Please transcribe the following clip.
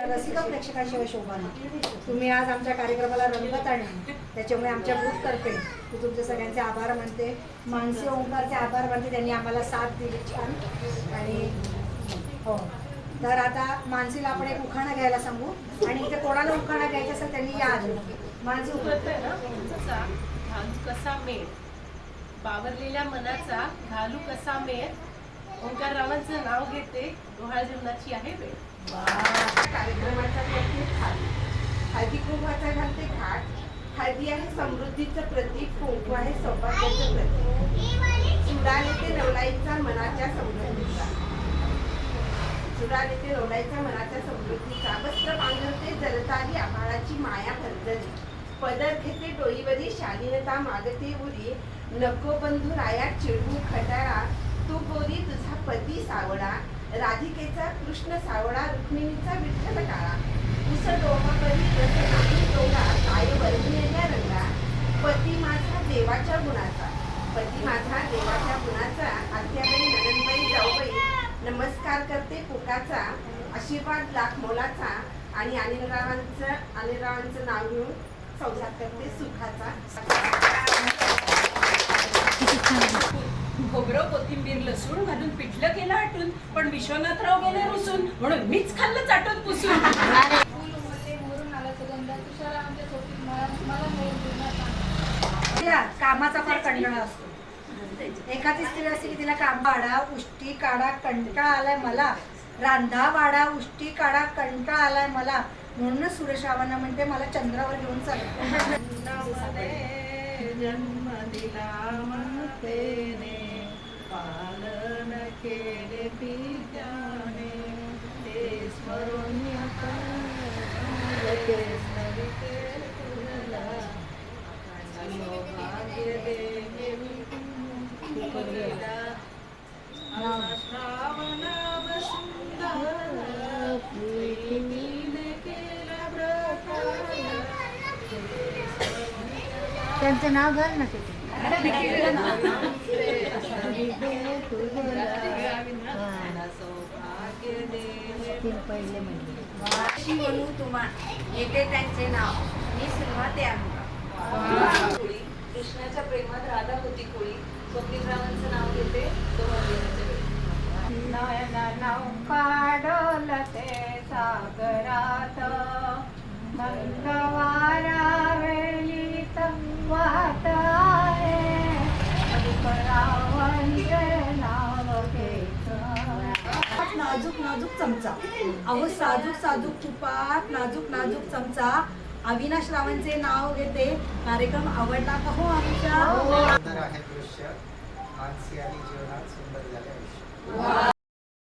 रसिक प्रेक्षकांशिवाय शोभा नाही. तुम्ही आज आमच्या कार्यक्रमाला रंगत आणली, त्याच्यामुळे आमच्या ग्रुपतर्फे मी तुमचे सगळ्यांचे आभार मानते. मानसी ओंकारचे आभार मानते, त्यांनी आम्हाला साथ दिली छान. आणि हो, तर आता मानसीला आपण एक उखाणा घ्यायला सांगू आणि इथे कोणाला उखाणा घ्यायचा असेल त्यांनी या आधी. मानसी उखाणा घालू कसा मेळ, बावरलेल्या मनाचा घालू कसा मेळ, ओंकार रावांचं नाव घेते, डोहाळ जीवनाची आहे वेळ. कार्यक्रमाचा हळदी कुंकवाचा घालते घाट, हळदी आहे समृद्धीचं प्रतीक, कुंकू आहे सौभाग्याचं प्रतीक. सुडाने ते नवलाईचा मनाच्या समृद्धीचा, सुडाने ते नवलाईचा मनाच्या समृद्धीचा. वस्त्र पांघरते जलतारी आभाळाची माया भरजली, पदर घेते डोईवरी शालीनता मागते उरी. नको बंधू राया चिडवू खटाळा, तू गोरी तुझा पती सावळा. राधिकेचा कृष्ण सावळा, रुक्मिणीचा विठ्ठल काळा. उस डोहावरी रस नाही डोंगा, काय वर्णलेल्या रंगा. पती माझा देवाच्या गुणाचा, पती माझा देवाच्या गुणाचा. आत्याबाई ननंदबाई जाऊबाई नमस्कार करते पुकाचा, आशीर्वाद लाख मोलाचा. आणि अनिलरावांचं नाव घेऊन संसार करते सुखाचा. खोबरं कोथिंबीर लसूण घालून पिठलं केलं आटून, पण विश्वनाथराव गेले रुसून, म्हणून मीच खाल्लं चाटून पुसून. कामाचा फार कंटाळा असतो. एखादी स्त्री असते की तिला काम वाडा उष्टी काढा कंटाळा आलाय मला, रांधा वाडा उष्टी काढा कंटाळा आलाय मला. म्हणूनच सुरेश रावांना म्हणते मला चंद्रावर घेऊन चला. जन्म दिला म्हणतेने, पालन केले पित्याने, ते स्मरून भाग्य श्रावणा वसुंधरा, प्रीतीने केला त्यांचं नाव घाल ना तिथे. पहिले म्हणजे म्हणू तुम्हा येते त्यांचे नाव, मी सिंहा ते आहे. कृष्णाच्या प्रेमात राधा होती कोळी, स्वप्नीलरावांचं नाव घेते, नौका डोलते सागरात, मंगळवारा वेळीत वाहत आहे, नाव घेत. नाजूक नाजूक चमचा, अहो साजूक साजूक तुपात नाजूक नाजूक चमचा. अविनाश रावांचे नाव घेते. कार्यक्रम आवडला का हो आमच्या? सुंदर आहे दृश्य, मानसी आणि जीवनात सुंदर झाले आयुष्य.